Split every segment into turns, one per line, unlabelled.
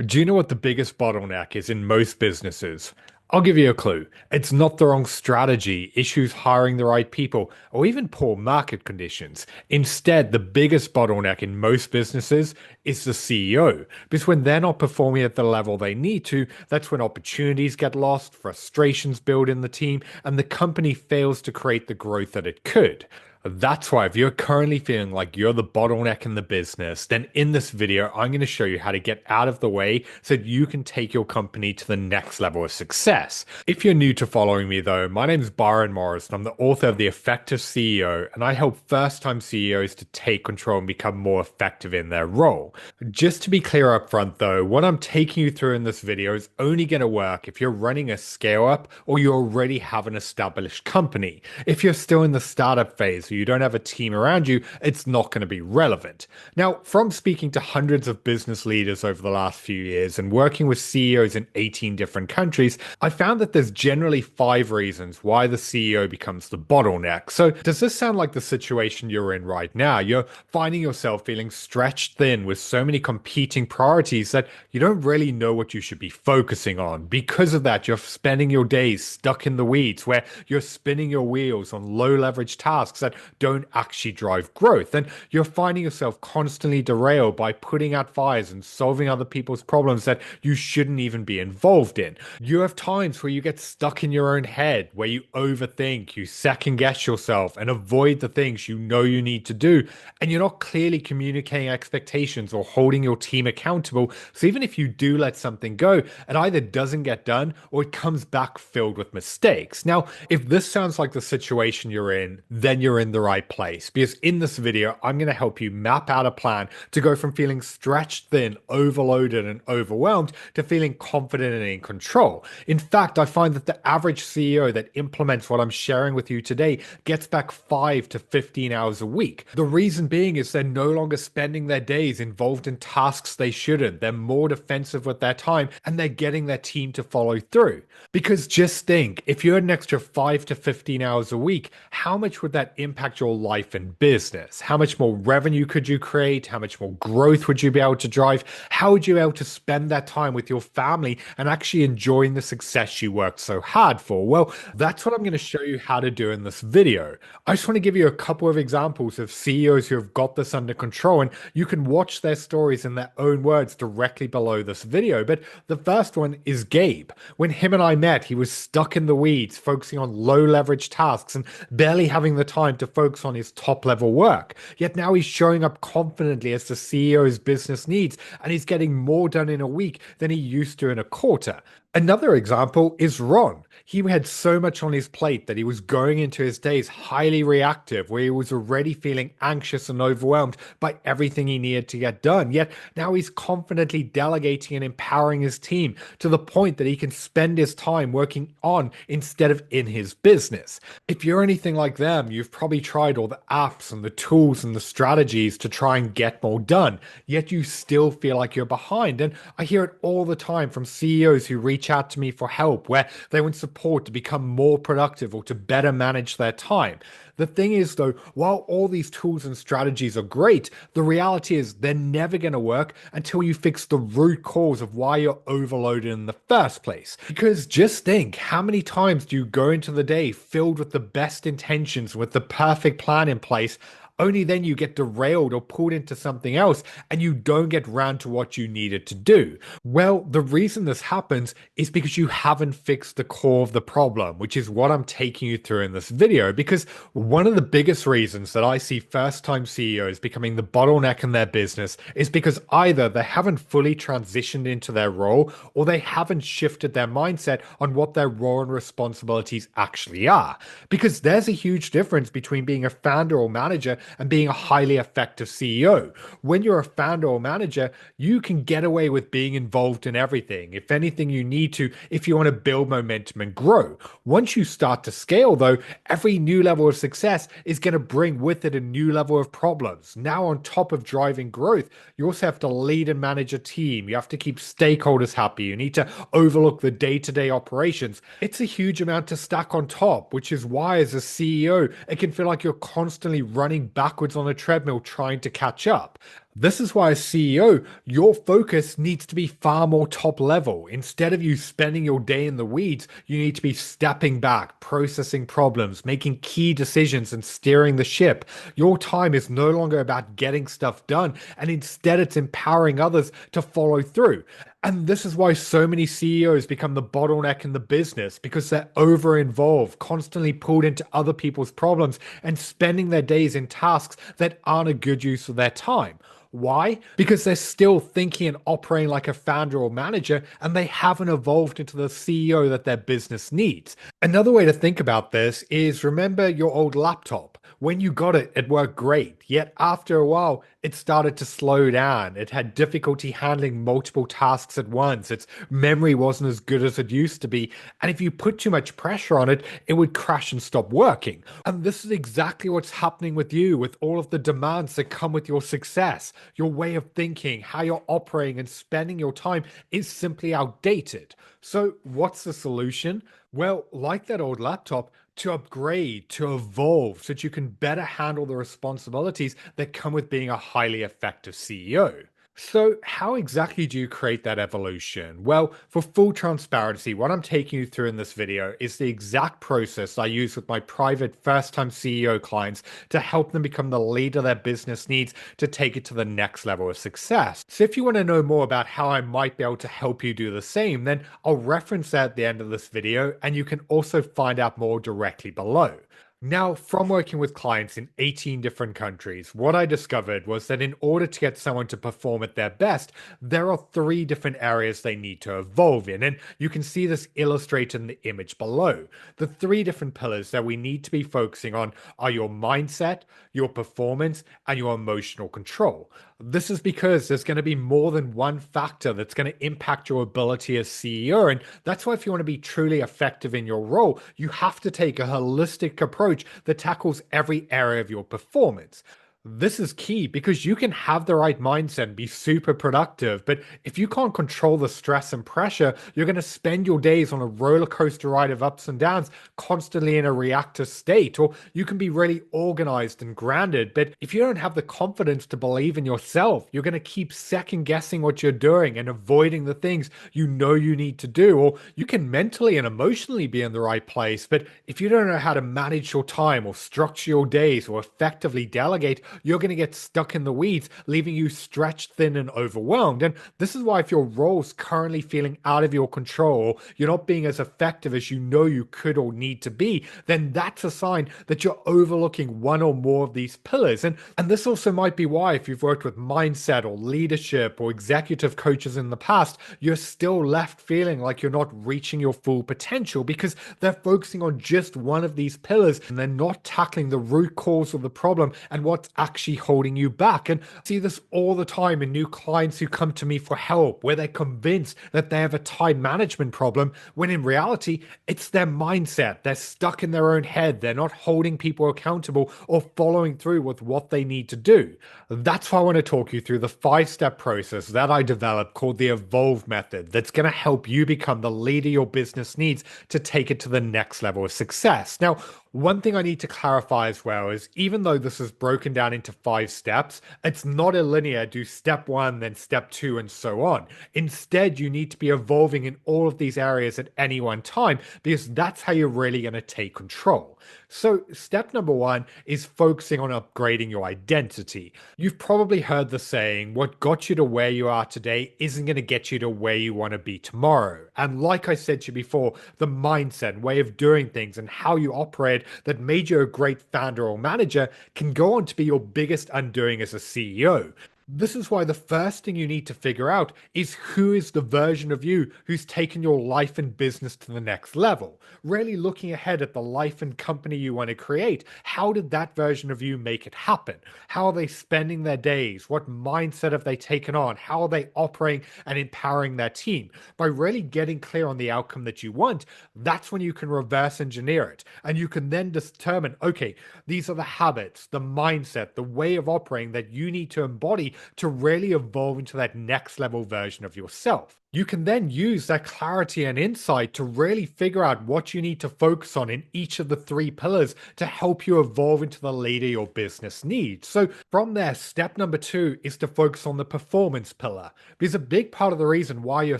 Do you know what the biggest bottleneck is in most businesses? I'll give you a clue. It's not the wrong strategy, issues hiring the right people, or even poor market conditions. Instead, the biggest bottleneck in most businesses is the CEO. Because when they're not performing at the level they need to, that's when opportunities get lost, frustrations build in the team, and the company fails to create the growth that it could. That's why if you're currently feeling like you're the bottleneck in the business, then in this video, I'm going to show you how to get out of the way so that you can take your company to the next level of success. If you're new to following me though, my name is Byron Morrison. I'm the author of The Effective CEO, and I help first-time CEOs to take control and become more effective in their role. Just to be clear up front though, what I'm taking you through in this video is only going to work if you're running a scale up or you already have an established company. If you're still in the startup phase, you don't have a team around you, it's not going to be relevant. Now, from speaking to hundreds of business leaders over the last few years and working with CEOs in 18 different countries, I found that there's generally 5 reasons why the CEO becomes the bottleneck. So, does this sound like the situation you're in right now? You're finding yourself feeling stretched thin with so many competing priorities that you don't really know what you should be focusing on. Because of that, you're spending your days stuck in the weeds where you're spinning your wheels on low leverage tasks that don't actually drive growth. And you're finding yourself constantly derailed by putting out fires and solving other people's problems that you shouldn't even be involved in. You have times where you get stuck in your own head, where you overthink, you second guess yourself and avoid the things you know you need to do. And you're not clearly communicating expectations or holding your team accountable. So even if you do let something go, it either doesn't get done or it comes back filled with mistakes. Now, if this sounds like the situation you're in, then you're in the right place, because in this video, I'm going to help you map out a plan to go from feeling stretched thin, overloaded, and overwhelmed to feeling confident and in control. In fact, I find that the average CEO that implements what I'm sharing with you today gets back 5 to 15 hours a week. The reason being is they're no longer spending their days involved in tasks they shouldn't. They're more defensive with their time and they're getting their team to follow through. Because just think, if you had an extra 5 to 15 hours a week, how much would that impact your life and business? How much more revenue could you create? How much more growth would you be able to drive? How would you be able to spend that time with your family and actually enjoying the success you worked so hard for? Well, that's what I'm going to show you how to do in this video. I just want to give you a couple of examples of CEOs who have got this under control, and you can watch their stories in their own words directly below this video. But the first one is Gabe. When him and I met, he was stuck in the weeds, focusing on low leverage tasks and barely having the time to focus on his top level work. Yet now he's showing up confidently as the CEO's business needs, and he's getting more done in a week than he used to in a quarter. Another example is Ron. He had so much on his plate that he was going into his days highly reactive, where he was already feeling anxious and overwhelmed by everything he needed to get done. Yet now he's confidently delegating and empowering his team to the point that he can spend his time working on instead of in his business. If you're anything like them, you've probably tried all the apps and the tools and the strategies to try and get more done, yet you still feel like you're behind. And I hear it all the time from CEOs who reach out to me for help, where they want support to become more productive or to better manage their time. The thing is, though, while all these tools and strategies are great, the reality is they're never going to work until you fix the root cause of why you're overloaded in the first place. Because just think, how many times do you go into the day filled with the best intentions, with the perfect plan in place, only then you get derailed or pulled into something else and you don't get round to what you needed to do? Well, the reason this happens is because you haven't fixed the core of the problem, which is what I'm taking you through in this video. Because one of the biggest reasons that I see first-time CEOs becoming the bottleneck in their business is because either they haven't fully transitioned into their role or they haven't shifted their mindset on what their role and responsibilities actually are. Because there's a huge difference between being a founder or manager and being a highly effective CEO. When you're a founder or manager, you can get away with being involved in everything. If anything, you need to, if you want to build momentum and grow. Once you start to scale, though, every new level of success is going to bring with it a new level of problems. Now, on top of driving growth, you also have to lead and manage a team. You have to keep stakeholders happy. You need to overlook the day-to-day operations. It's a huge amount to stack on top, which is why as a CEO, it can feel like you're constantly running backwards on a treadmill trying to catch up. This is why, as CEO, your focus needs to be far more top level. Instead of you spending your day in the weeds, you need to be stepping back, processing problems, making key decisions, and steering the ship. Your time is no longer about getting stuff done, and instead, it's empowering others to follow through. And this is why so many CEOs become the bottleneck in the business because they're over involved, constantly pulled into other people's problems, and spending their days in tasks that aren't a good use of their time. Why? Because they're still thinking and operating like a founder or manager, and they haven't evolved into the CEO that their business needs. Another way to think about this is remember your old laptop. When you got it, it worked great. Yet after a while, it started to slow down. It had difficulty handling multiple tasks at once. Its memory wasn't as good as it used to be. And if you put too much pressure on it, it would crash and stop working. And this is exactly what's happening with you, with all of the demands that come with your success. Your way of thinking, how you're operating and spending your time is simply outdated. So, what's the solution? Well, like that old laptop, to upgrade, to evolve, so that you can better handle the responsibilities that come with being a highly effective CEO. So, how exactly do you create that evolution? Well, for full transparency, what I'm taking you through in this video is the exact process I use with my private first time CEO clients to help them become the leader their business needs to take it to the next level of success. So, if you want to know more about how I might be able to help you do the same, then I'll reference that at the end of this video, and you can also find out more directly below. Now, from working with clients in 18 different countries, what I discovered was that in order to get someone to perform at their best, there are three different areas they need to evolve in. And you can see this illustrated in the image below. The three different pillars that we need to be focusing on are your mindset, your performance, and your emotional control. This is because there's going to be more than one factor that's going to impact your ability as CEO. And that's why, if you want to be truly effective in your role, you have to take a holistic approach that tackles every area of your performance. This is key because you can have the right mindset and be super productive, but if you can't control the stress and pressure, you're going to spend your days on a roller coaster ride of ups and downs, constantly in a reactive state. Or you can be really organized and grounded, but if you don't have the confidence to believe in yourself, you're going to keep second guessing what you're doing and avoiding the things you know you need to do. Or you can mentally and emotionally be in the right place, but if you don't know how to manage your time or structure your days or effectively delegate, you're going to get stuck in the weeds, leaving you stretched thin and overwhelmed. And this is why, if your role's currently feeling out of your control, or you're not being as effective as you know you could or need to be, then that's a sign that you're overlooking one or more of these pillars. And this also might be why, if you've worked with mindset or leadership or executive coaches in the past, you're still left feeling like you're not reaching your full potential because they're focusing on just one of these pillars and they're not tackling the root cause of the problem and what's actually holding you back. And I see this all the time in new clients who come to me for help, where they're convinced that they have a time management problem, when in reality, it's their mindset. They're stuck in their own head. They're not holding people accountable or following through with what they need to do. That's why I want to talk you through the 5-step process that I developed called the Evolve Method, that's going to help you become the leader your business needs to take it to the next level of success. Now, one thing I need to clarify as well is, even though this is broken down into 5 steps, it's not a linear do step 1, then step 2, and so on. Instead, you need to be evolving in all of these areas at any one time because that's how you're really going to take control. So, step number 1 is focusing on upgrading your identity. You've probably heard the saying, what got you to where you are today isn't going to get you to where you want to be tomorrow. And like I said to you before, the mindset, way of doing things, and how you operate that made you a great founder or manager can go on to be your biggest undoing as a CEO. This is why the first thing you need to figure out is who is the version of you who's taken your life and business to the next level. Really looking ahead at the life and company you want to create. How did that version of you make it happen? How are they spending their days? What mindset have they taken on? How are they operating and empowering their team? By really getting clear on the outcome that you want, that's when you can reverse engineer it. And you can then determine, okay, these are the habits, the mindset, the way of operating that you need to embody to really evolve into that next level version of yourself. You can then use that clarity and insight to really figure out what you need to focus on in each of the three pillars to help you evolve into the leader your business needs. So, from there, step number two is to focus on the performance pillar. Because a big part of the reason why you're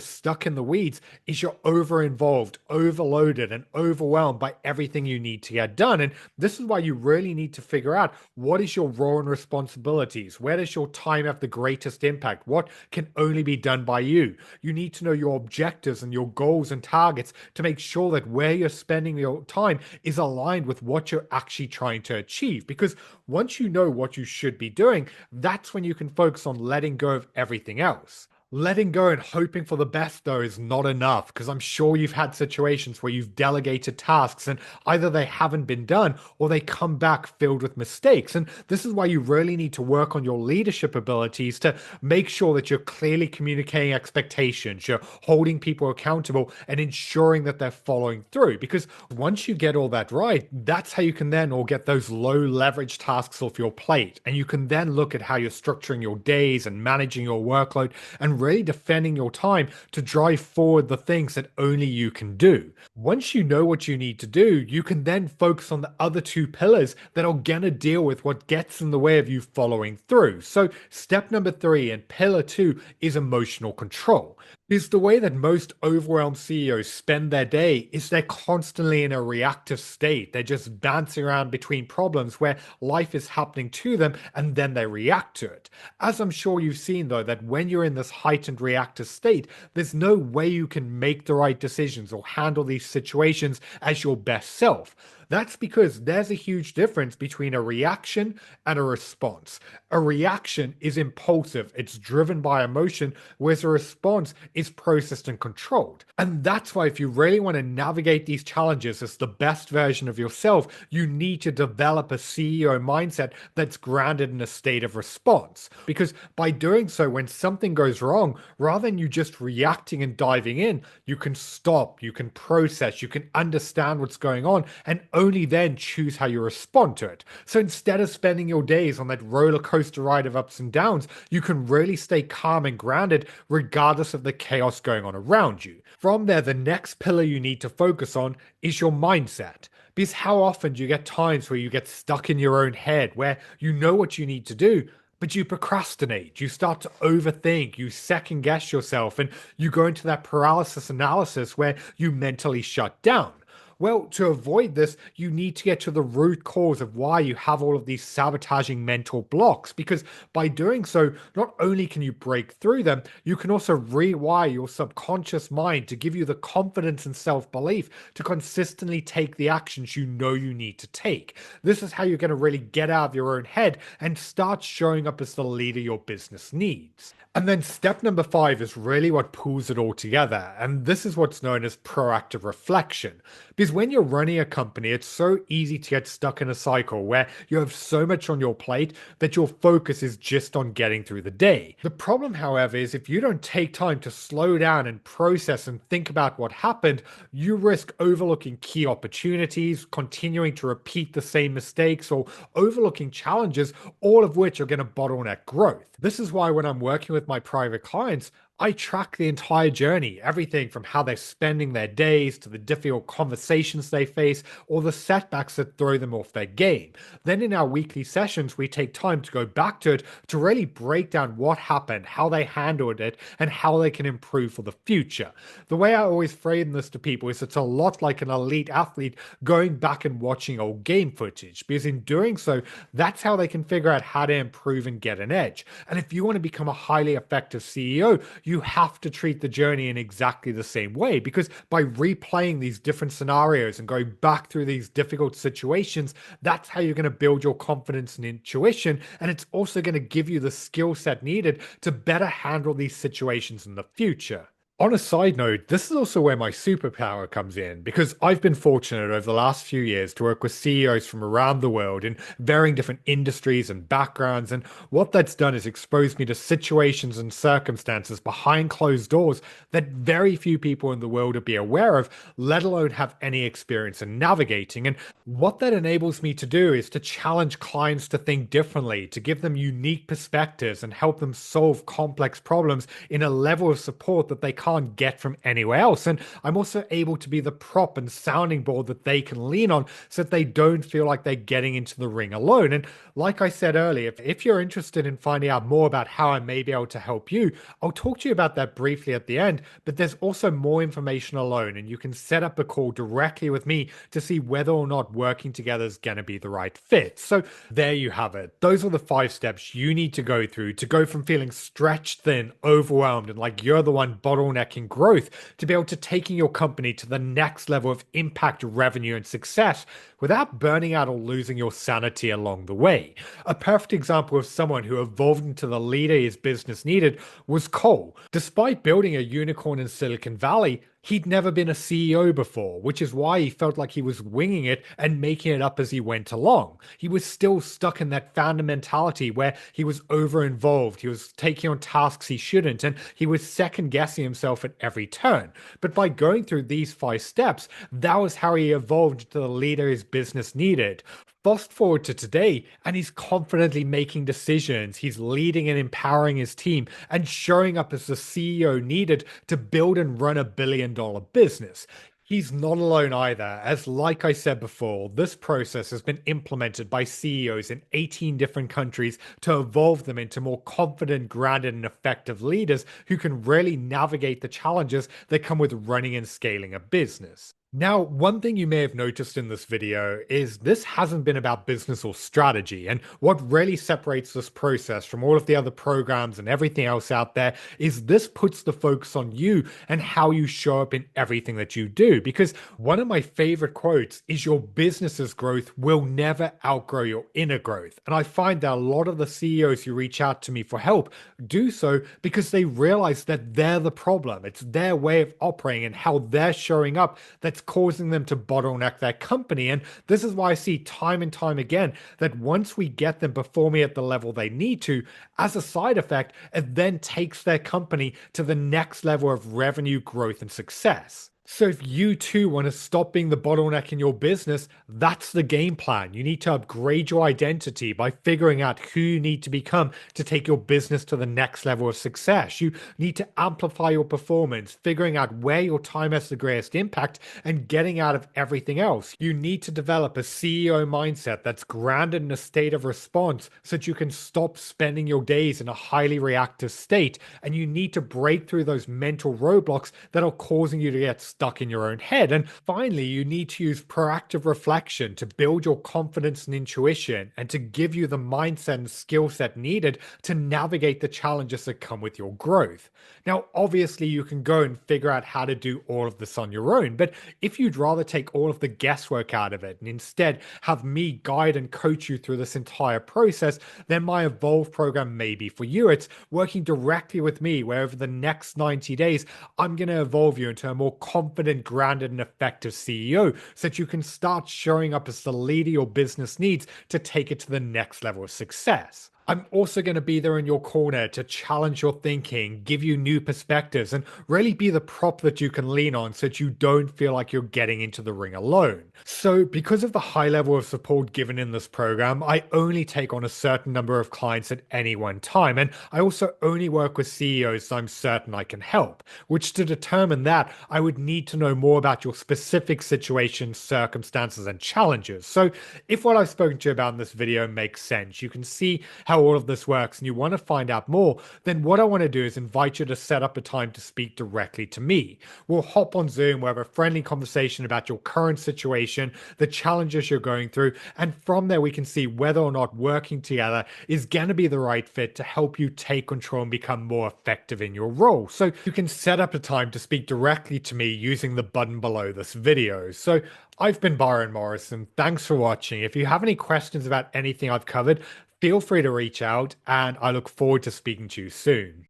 stuck in the weeds is you're over involved, overloaded, and overwhelmed by everything you need to get done. And this is why you really need to figure out what is your role and responsibilities? Where does your time have the greatest impact? What can only be done by you? You need to know your objectives and your goals and targets to make sure that where you're spending your time is aligned with what you're actually trying to achieve. Because once you know what you should be doing, that's when you can focus on letting go of everything else. Letting go and hoping for the best, though, is not enough because I'm sure you've had situations where you've delegated tasks and either they haven't been done or they come back filled with mistakes. And this is why you really need to work on your leadership abilities to make sure that you're clearly communicating expectations, you're holding people accountable, and ensuring that they're following through. Because once you get all that right, that's how you can then all get those low leverage tasks off your plate. And you can then look at how you're structuring your days and managing your workload and really defending your time to drive forward the things that only you can do. Once you know what you need to do, you can then focus on the other two pillars that are going to deal with what gets in the way of you following through. So, step number three and pillar two is emotional control. Is the way that most overwhelmed CEOs spend their day is they're constantly in a reactive state. They're just bouncing around between problems where life is happening to them and then they react to it. As I'm sure you've seen though, that when you're in this heightened reactive state, there's no way you can make the right decisions or handle these situations as your best self. That's because there's a huge difference between a reaction and a response. A reaction is impulsive, it's driven by emotion, whereas a response is processed and controlled. And that's why, if you really want to navigate these challenges as the best version of yourself, you need to develop a CEO mindset that's grounded in a state of response. Because by doing so, when something goes wrong, rather than you just reacting and diving in, you can stop, you can process, you can understand what's going on, and only then choose how you respond to it. So instead of spending your days on that roller coaster ride of ups and downs, you can really stay calm and grounded regardless of the chaos going on around you. From there, the next pillar you need to focus on is your mindset. Because how often do you get times where you get stuck in your own head, where you know what you need to do, but you procrastinate, you start to overthink, you second guess yourself, and you go into that paralysis analysis where you mentally shut down? Well, to avoid this, you need to get to the root cause of why you have all of these sabotaging mental blocks. Because by doing so, not only can you break through them, you can also rewire your subconscious mind to give you the confidence and self belief to consistently take the actions you know you need to take. This is how you're going to really get out of your own head and start showing up as the leader your business needs. And then step number five is really what pulls it all together. And this is what's known as proactive reflection. Because when you're running a company, it's so easy to get stuck in a cycle where you have so much on your plate that your focus is just on getting through the day. The problem, however, is if you don't take time to slow down and process and think about what happened, you risk overlooking key opportunities, continuing to repeat the same mistakes, or overlooking challenges, all of which are going to bottleneck growth. This is why when I'm working with my private clients, I track the entire journey, everything from how they're spending their days to the difficult conversations they face or the setbacks that throw them off their game. Then in our weekly sessions, we take time to go back to it to really break down what happened, how they handled it, and how they can improve for the future. The way I always frame this to people is it's a lot like an elite athlete going back and watching old game footage, because in doing so, that's how they can figure out how to improve and get an edge. And if you want to become a highly effective CEO, you have to treat the journey in exactly the same way, because by replaying these different scenarios and going back through these difficult situations, that's how you're going to build your confidence and intuition. And it's also going to give you the skill set needed to better handle these situations in the future. On a side note, this is also where my superpower comes in, because I've been fortunate over the last few years to work with CEOs from around the world in varying different industries and backgrounds, and what that's done is exposed me to situations and circumstances behind closed doors that very few people in the world would be aware of, let alone have any experience in navigating. And what that enables me to do is to challenge clients to think differently, to give them unique perspectives and help them solve complex problems in a level of support that they can't get from anywhere else. And I'm also able to be the prop and sounding board that they can lean on so that they don't feel like they're getting into the ring alone. And like I said earlier, if you're interested in finding out more about how I may be able to help you, I'll talk to you about that briefly at the end. But there's also more information alone, and you can set up a call directly with me to see whether or not working together is going to be the right fit. So there you have it. Those are the 5 steps you need to go through to go from feeling stretched thin, overwhelmed, and like you're the one bottlenecking growth to be able to taking your company to the next level of impact, revenue, and success without burning out or losing your sanity along the way. A perfect example of someone who evolved into the leader his business needed was Cole. Despite building a unicorn in Silicon Valley, he'd never been a CEO before, which is why he felt like he was winging it and making it up as he went along. He was still stuck in that founder mentality where he was over involved, he was taking on tasks he shouldn't, and he was second guessing himself at every turn. But by going through these 5 steps, that was how he evolved into the leader his business needed. Fast forward to today, and he's confidently making decisions. He's leading and empowering his team and showing up as the CEO needed to build and run a $1 billion business. He's not alone either, as, like I said before, this process has been implemented by CEOs in 18 different countries to evolve them into more confident, grounded, and effective leaders who can really navigate the challenges that come with running and scaling a business. Now, one thing you may have noticed in this video is this hasn't been about business or strategy, and what really separates this process from all of the other programs and everything else out there is this puts the focus on you and how you show up in everything that you do. Because one of my favorite quotes is your business's growth will never outgrow your inner growth. And I find that a lot of the CEOs who reach out to me for help do so because they realize that they're the problem. It's their way of operating and how they're showing up that's causing them to bottleneck their company. And this is why I see time and time again that once we get them performing at the level they need to, as a side effect, it then takes their company to the next level of revenue growth and success. So if you too want to stop being the bottleneck in your business, that's the game plan. You need to upgrade your identity by figuring out who you need to become to take your business to the next level of success. You need to amplify your performance, figuring out where your time has the greatest impact and getting out of everything else. You need to develop a CEO mindset that's grounded in a state of response so that you can stop spending your days in a highly reactive state. And you need to break through those mental roadblocks that are causing you to get stuck in your own head. And finally, you need to use proactive reflection to build your confidence and intuition and to give you the mindset and skill set needed to navigate the challenges that come with your growth. Now, obviously, you can go and figure out how to do all of this on your own, but if you'd rather take all of the guesswork out of it and instead have me guide and coach you through this entire process, then my Evolve program may be for you. It's working directly with me where over the next 90 days, I'm going to evolve you into a more confident, grounded, and effective CEO so that you can start showing up as the leader your business needs to take it to the next level of success. I'm also going to be there in your corner to challenge your thinking, give you new perspectives, and really be the prop that you can lean on so that you don't feel like you're getting into the ring alone. So, because of the high level of support given in this program, I only take on a certain number of clients at any one time, and I also only work with CEOs I'm certain I can help, which to determine that, I would need to know more about your specific situation, circumstances, and challenges. So, if what I've spoken to you about in this video makes sense, you can see how all of this works and you want to find out more, then what I want to do is invite you to set up a time to speak directly to me. We'll hop on Zoom, we'll have a friendly conversation about your current situation, the challenges you're going through, and from there we can see whether or not working together is going to be the right fit to help you take control and become more effective in your role. So you can set up a time to speak directly to me using the button below this video. So I've been Byron Morrison. Thanks for watching. If you have any questions about anything I've covered, feel free to reach out, and I look forward to speaking to you soon.